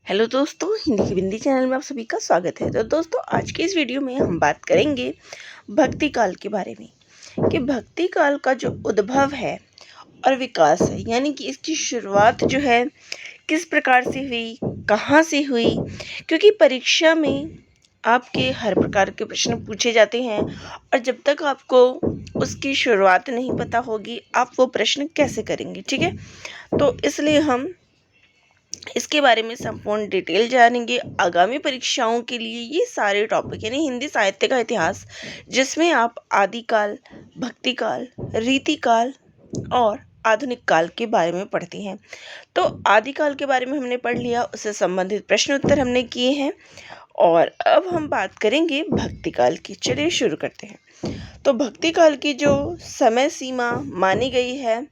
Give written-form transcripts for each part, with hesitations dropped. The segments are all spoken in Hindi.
हेलो दोस्तों, हिंदी की बिंदी चैनल में आप सभी का स्वागत है। तो दोस्तों, आज के इस वीडियो में हम बात करेंगे भक्ति काल के बारे में कि भक्ति काल का जो उद्भव है और विकास है, यानी कि इसकी शुरुआत जो है किस प्रकार से हुई, कहाँ से हुई। क्योंकि परीक्षा में आपके हर प्रकार के प्रश्न पूछे जाते हैं और जब तक आपको उसकी शुरुआत नहीं पता होगी, आप वो प्रश्न कैसे करेंगे। ठीक है, तो इसलिए हम इसके बारे में संपूर्ण डिटेल जानेंगे। आगामी परीक्षाओं के लिए ये सारे टॉपिक यानी हिंदी साहित्य का इतिहास, जिसमें आप आदिकाल, भक्ति काल, रीति काल और आधुनिक काल के बारे में पढ़ते हैं। तो आदिकाल के बारे में हमने पढ़ लिया, उससे संबंधित प्रश्न उत्तर हमने किए हैं और अब हम बात करेंगे भक्ति काल की। चलिए शुरू करते हैं। तो भक्ति काल की जो समय सीमा मानी गई है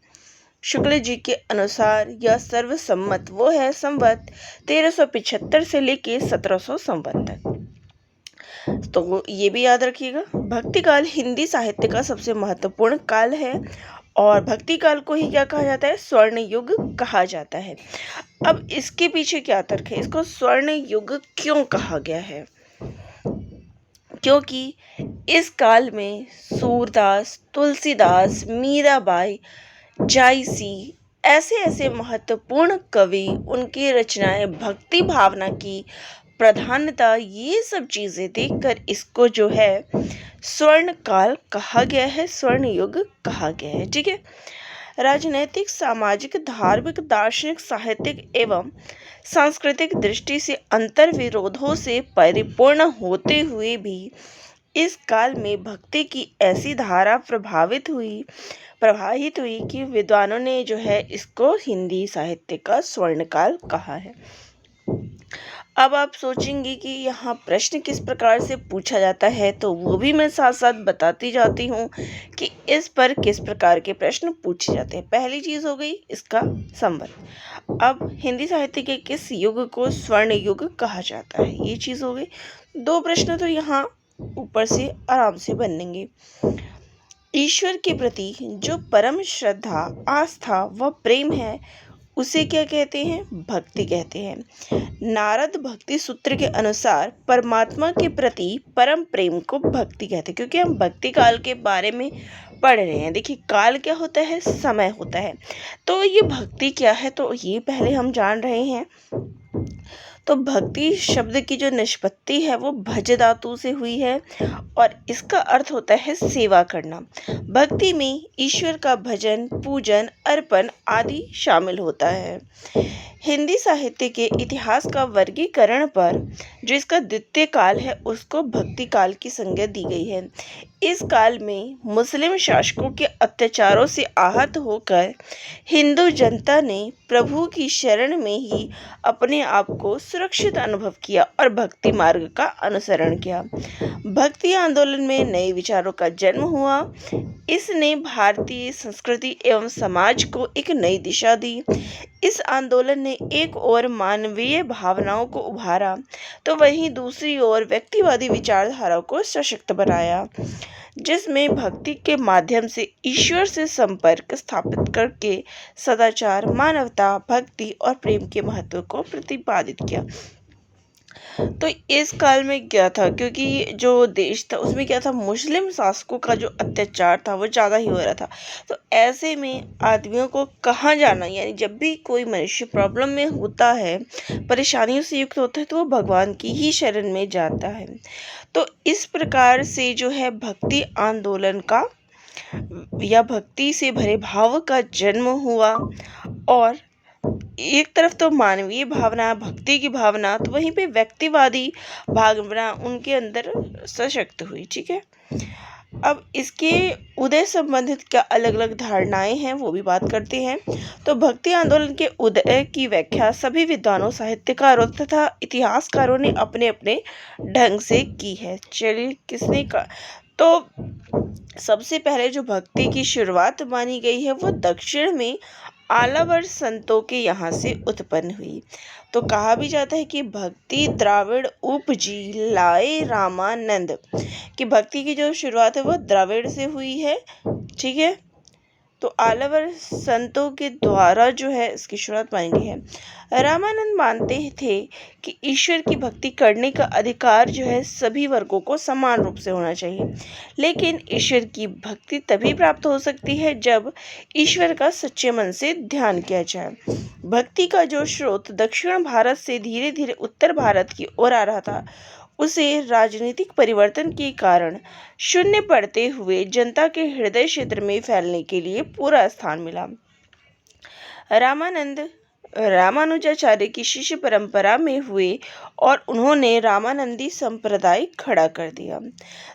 शुक्ल जी के अनुसार यह सर्वसम्मत वो है संवत 1375 से लेके 1700 संवत तक। तो ये भी याद रखिएगा, भक्ति काल हिंदी साहित्य का सबसे महत्वपूर्ण काल है और भक्ति काल को ही क्या कहा जाता है, स्वर्ण युग कहा जाता है। अब इसके पीछे क्या तर्क है, इसको स्वर्ण युग क्यों कहा गया है? क्योंकि इस काल में सूरदास, तुलसीदास, मीराबाई, जायसी ऐसे ऐसे महत्वपूर्ण कवि, उनकी रचनाएं भक्ति भावना की प्रधानता, ये सब चीज़ें देखकर इसको जो है स्वर्ण काल कहा गया है, स्वर्ण युग कहा गया है। ठीक है, राजनैतिक, सामाजिक, धार्मिक, दार्शनिक, साहित्यिक एवं सांस्कृतिक दृष्टि से अंतर विरोधों से परिपूर्ण होते हुए भी इस काल में भक्ति की ऐसी धारा प्रवाहित हुई कि विद्वानों ने जो है इसको हिंदी साहित्य का स्वर्णकाल कहा है। अब आप सोचेंगे कि यहाँ प्रश्न किस प्रकार से पूछा जाता है, तो वो भी मैं साथ साथ बताती जाती हूँ कि इस पर किस प्रकार के प्रश्न पूछे जाते हैं। पहली चीज़ हो गई इसका संवत। अब हिंदी साहित्य के किस युग को स्वर्ण युग कहा जाता है, ये चीज़ हो गई। दो प्रश्न तो यहाँ ऊपर से आराम से बनेंगे। ईश्वर के प्रति जो परम श्रद्धा, आस्था व प्रेम है उसे क्या कहते हैं? भक्ति कहते हैं। नारद भक्ति सूत्र के अनुसार परमात्मा के प्रति परम प्रेम को भक्ति कहते हैं। क्योंकि हम भक्ति काल के बारे में पढ़ रहे हैं। देखिए, काल क्या होता है? समय होता है। तो ये भक्ति क्या है, तो ये पहले हम जान रहे हैं। तो भक्ति शब्द की जो निष्पत्ति है वो भज धातु से हुई है और इसका अर्थ होता है सेवा करना। भक्ति में ईश्वर का भजन, पूजन, अर्पण आदि शामिल होता है। हिंदी साहित्य के इतिहास का वर्गीकरण पर जो इसका द्वितीय काल है उसको भक्ति काल की संज्ञा दी गई है। इस काल में मुस्लिम शासकों के अत्याचारों से आहत होकर हिंदू जनता ने प्रभु की शरण में ही अपने आप को सुरक्षित अनुभव किया और भक्ति मार्ग का अनुसरण किया। भक्ति आंदोलन में नए विचारों का जन्म हुआ। इसने भारतीय संस्कृति एवं समाज को एक नई दिशा दी। इस आंदोलन ने एक ओर मानवीय भावनाओं को उभारा तो वहीं दूसरी ओर व्यक्तिवादी विचारधारा को सशक्त बनाया, जिसमें भक्ति के माध्यम से ईश्वर से संपर्क स्थापित करके सदाचार, मानवता, भक्ति और प्रेम के महत्व को प्रतिपादित किया। तो इस काल में क्या था, क्योंकि जो देश था उसमें क्या था, मुस्लिम शासकों का जो अत्याचार था वो ज़्यादा ही हो रहा था। तो ऐसे में आदमियों को कहाँ जाना, यानी जब भी कोई मनुष्य प्रॉब्लम में होता है, परेशानियों से युक्त होता है, तो वो भगवान की ही शरण में जाता है। तो इस प्रकार से जो है भक्ति आंदोलन का या भक्ति से भरे भाव का जन्म हुआ और एक तरफ तो मानवीय भावना, भक्ति की भावना, तो वहीं पे व्यक्तिवादी भावना उनके अंदर सशक्त हुई। ठीक है, अब इसके उदय संबंधित क्या अलग अलग धारणाएं हैं वो भी बात करते हैं। तो भक्ति आंदोलन के उदय की व्याख्या सभी विद्वानों, साहित्यकारों तथा इतिहासकारों ने अपने अपने ढंग से की है। चलिए, किसने का, तो सबसे पहले जो भक्ति की शुरुआत मानी गई है वो दक्षिण में आलावर संतों के यहाँ से उत्पन्न हुई। तो कहा भी जाता है कि भक्ति द्राविड़ उपजी लाए रामानंद, कि भक्ति की जो शुरुआत है वो द्राविड़ से हुई है। ठीक है, तो आलवर संतों के द्वारा जो है इसकी शुरुआत मानी गई है। रामानंद मानते थे कि ईश्वर की भक्ति करने का अधिकार जो है सभी वर्गों को समान रूप से होना चाहिए, लेकिन ईश्वर की भक्ति तभी प्राप्त हो सकती है जब ईश्वर का सच्चे मन से ध्यान किया जाए। भक्ति का जो स्रोत दक्षिण भारत से धीरे धीरे उत्तर भारत की ओर आ रहा था, उसे राजनीतिक परिवर्तन के कारण शून्य पड़ते हुए जनता के हृदय क्षेत्र में फैलने के लिए पूरा स्थान मिला। रामानंद रामानुजाचार्य की शिष्य परंपरा में हुए और उन्होंने रामानंदी संप्रदाय खड़ा कर दिया।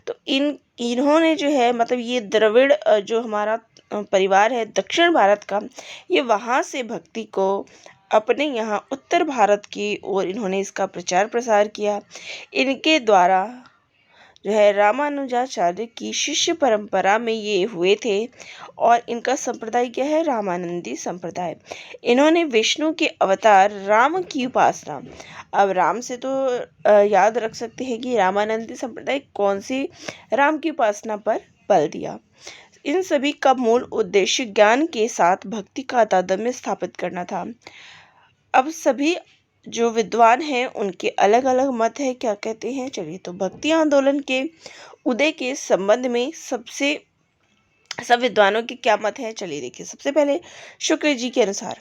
तो इन्होंने जो है मतलब ये द्रविड़ जो हमारा परिवार है दक्षिण भारत का, ये वहाँ से भक्ति को अपने यहाँ उत्तर भारत की ओर इन्होंने इसका प्रचार प्रसार किया। इनके द्वारा जो है रामानुजाचार्य की शिष्य परंपरा में ये हुए थे और इनका संप्रदाय क्या है? रामानंदी संप्रदाय। इन्होंने विष्णु के अवतार राम की उपासना, अब राम से तो याद रख सकते हैं कि रामानंदी संप्रदाय कौन सी राम की उपासना पर बल दिया। इन सभी का मूल उद्देश्य ज्ञान के साथ भक्ति का तादात्म्य स्थापित करना था। अब सभी जो विद्वान हैं उनके अलग अलग मत है, क्या कहते हैं चलिए। तो भक्ति आंदोलन के उदय के संबंध में सब विद्वानों के क्या मत है, चलिए देखिए। सबसे पहले शुक्ल जी के अनुसार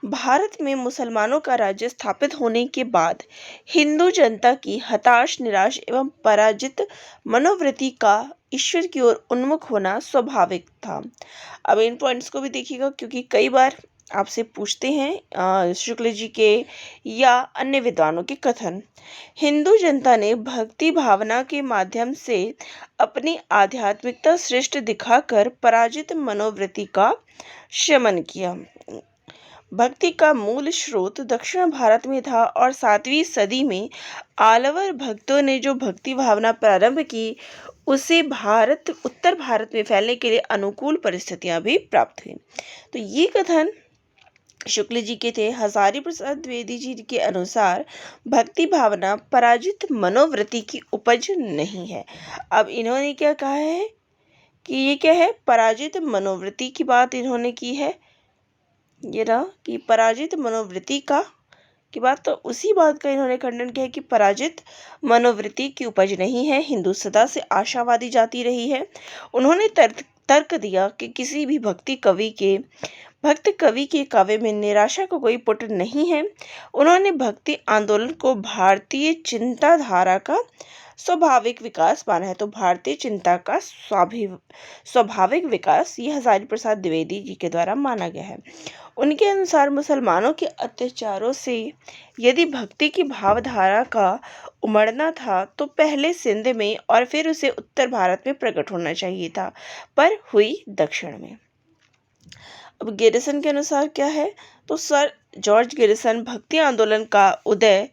भारत में मुसलमानों का राज्य स्थापित होने के बाद हिंदू जनता की हताश, निराश एवं पराजित मनोवृत्ति का ईश्वर की ओर उन्मुख होना स्वाभाविक था। अब इन पॉइंट्स को भी देखिएगा क्योंकि कई बार आपसे पूछते हैं शुक्ल जी के या अन्य विद्वानों के कथन। हिंदू जनता ने भक्ति भावना के माध्यम से अपनी आध्यात्मिकता श्रेष्ठ दिखाकर पराजित मनोवृत्ति का शमन किया। भक्ति का मूल स्रोत दक्षिण भारत में था और 7वीं सदी में आलवर भक्तों ने जो भक्ति भावना प्रारंभ की, उसे उत्तर भारत में फैलने के लिए अनुकूल परिस्थितियां भी प्राप्त हुई। तो ये कथन शुक्ल जी के थे। हजारी प्रसाद द्विवेदी जी के अनुसार भक्ति भावना पराजित मनोवृत्ति की उपज नहीं है। अब इन्होंने क्या कहा है कि ये क्या है? पराजित मनोवृत्ति की बात इन्होंने की है। ये रहा कि पराजित मनोवृत्ति की बात, तो उसी बात का इन्होंने खंडन किया कि पराजित मनोवृत्ति की उपज नहीं है। हिंदू सदा से आशावादी जाति रही है। उन्होंने तर्क दिया कि किसी भी भक्त कवि के काव्य में निराशा को कोई पुट नहीं है। उन्होंने भक्ति आंदोलन को भारतीय चिंताधारा का स्वाभाविक विकास माना है। तो भारतीय चिंता का स्वाभाविक विकास ये हजारी प्रसाद द्विवेदी जी के द्वारा माना गया है। उनके अनुसार मुसलमानों के अत्याचारों से यदि भक्ति की भावधारा का उमड़ना था तो पहले सिंध में और फिर उसे उत्तर भारत में प्रकट होना चाहिए था, पर हुई दक्षिण में। अब गिरिसन के अनुसार क्या है? तो सर जॉर्ज गिरिसन भक्ति आंदोलन का उदय,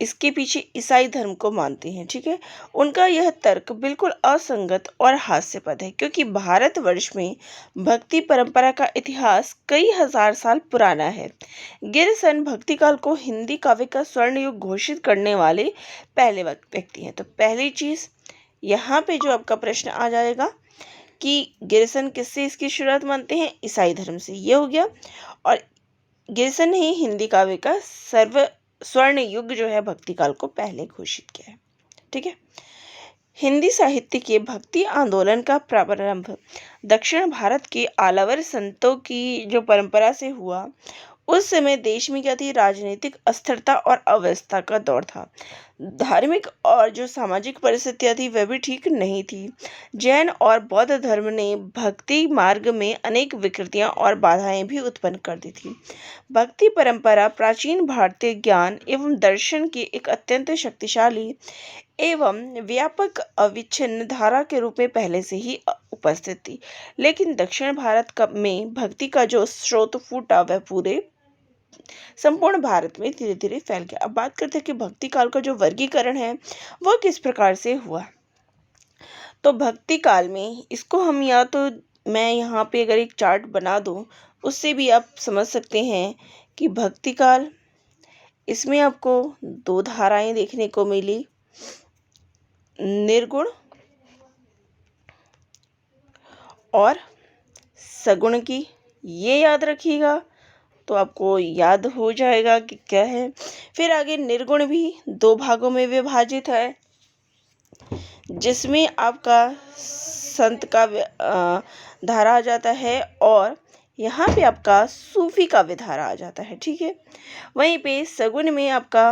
इसके पीछे ईसाई धर्म को मानते हैं। ठीक है, उनका यह तर्क बिल्कुल असंगत और हास्यपद है क्योंकि भारतवर्ष में भक्ति परंपरा का इतिहास कई हजार साल पुराना है। गिरिसन भक्ति काल को हिंदी काव्य का स्वर्ण युग घोषित करने वाले पहले व्यक्ति हैं। तो पहली चीज यहाँ पे जो आपका प्रश्न आ जाएगा कि गिरिसन किससे इसकी शुरुआत मानते हैं? ईसाई धर्म से, ये हो गया। और गिरिसन ही हिंदी काव्य का स्वर्ण युग जो है भक्ति काल को पहले घोषित किया है। ठीक है, हिंदी साहित्य के भक्ति आंदोलन का प्रारंभ दक्षिण भारत के आलवर संतों की जो परंपरा से हुआ। उस समय देश में क्या थी? राजनीतिक अस्थिरता और अव्यवस्था का दौर था। धार्मिक और जो सामाजिक परिस्थितियां थी वह भी ठीक नहीं थी। जैन और बौद्ध धर्म ने भक्ति मार्ग में अनेक विकृतियां और बाधाएं भी उत्पन्न कर दी थी। भक्ति परंपरा प्राचीन भारतीय ज्ञान एवं दर्शन की एक अत्यंत शक्तिशाली एवं व्यापक अविच्छिन्न धारा के रूप में पहले से ही उपस्थित थी, लेकिन दक्षिण भारत में भक्ति का जो स्रोत फूटा वह पूरे संपूर्ण भारत में धीरे धीरे फैल गया। अब बात करते हैं कि भक्ति काल का जो वर्गीकरण है वह किस प्रकार से हुआ। तो भक्ति काल में इसको हम, या तो मैं यहाँ पे अगर एक चार्ट बना दूं उससे भी आप समझ सकते हैं कि भक्ति काल, इसमें आपको दो धाराएं देखने को मिली, निर्गुण और सगुण की, ये याद रखिएगा तो आपको याद हो जाएगा कि क्या है। फिर आगे निर्गुण भी 2 भागों में विभाजित है, जिसमें आपका संत का धारा आ जाता है और यहाँ पे आपका सूफी काव्य धारा आ जाता है। ठीक है, वहीं पे सगुण में आपका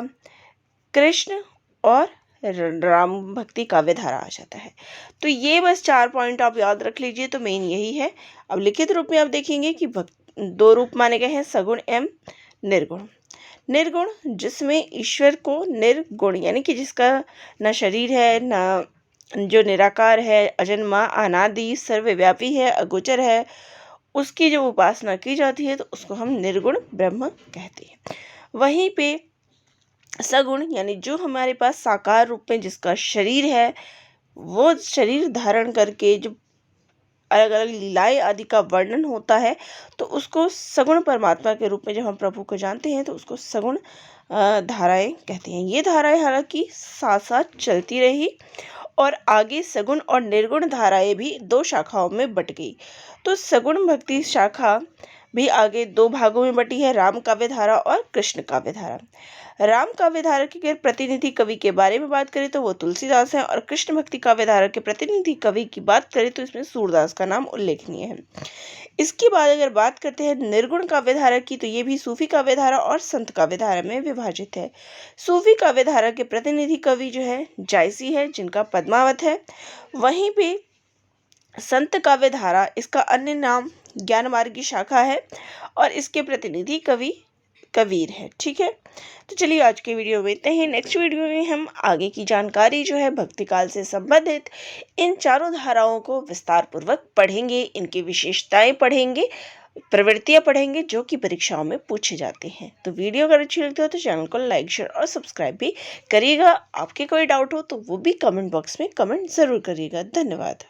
कृष्ण और राम भक्ति काव्य धारा आ जाता है। तो ये बस 4 पॉइंट आप याद रख लीजिए, तो मेन यही है। अब लिखित रूप में आप देखेंगे कि 2 रूप माने गए हैं, सगुण एवं निर्गुण। निर्गुण जिसमें ईश्वर को निर्गुण यानी कि जिसका न शरीर है, न जो निराकार है, अजन्मा, अनादि, सर्वव्यापी है, अगोचर है, उसकी जो उपासना की जाती है तो उसको हम निर्गुण ब्रह्म कहते हैं। वहीं पे सगुण यानी जो हमारे पास साकार रूप में जिसका शरीर है, वो शरीर धारण करके जो अलग अलग लीलाएं आदि का वर्णन होता है, तो उसको सगुण परमात्मा के रूप में जब हम प्रभु को जानते हैं तो उसको सगुण धाराएं कहते हैं। ये धाराएं हालांकि साथ साथ चलती रही और आगे सगुण और निर्गुण धाराएं भी 2 शाखाओं में बट गई। तो सगुण भक्ति शाखा भी आगे 2 भागों में बटी है, राम काव्य धारा और कृष्ण काव्य धारा। राम काव्य धारा के प्रतिनिधि कवि के बारे में बात करें तो वो तुलसीदास हैं, और कृष्ण भक्ति काव्य धारा के प्रतिनिधि कवि की बात करें तो इसमें सूरदास का नाम उल्लेखनीय है। इसके बाद अगर बात करते हैं निर्गुण काव्य धारा की, तो ये भी सूफी काव्य धारा और संत काव्य धारा में विभाजित है। सूफी काव्य धारा के प्रतिनिधि कवि जो है जायसी है, जिनका पद्मावत है। वहीं पे संत काव्य धारा, इसका अन्य नाम ज्ञान मार्ग की शाखा है और इसके प्रतिनिधि कवि कबीर है। ठीक है, तो चलिए आज के वीडियो में इतने ही। नेक्स्ट वीडियो में हम आगे की जानकारी जो है भक्ति काल से संबंधित इन 4 धाराओं को विस्तार पूर्वक पढ़ेंगे, इनकी विशेषताएं पढ़ेंगे, प्रवृत्तियां पढ़ेंगे जो कि परीक्षाओं में पूछे जाते हैं। तो वीडियो अगर अच्छी लगती हो तो चैनल को लाइक, शेयर और सब्सक्राइब भी करिएगा। आपके कोई डाउट हो तो वो भी कमेंट बॉक्स में कमेंट ज़रूर करिएगा। धन्यवाद।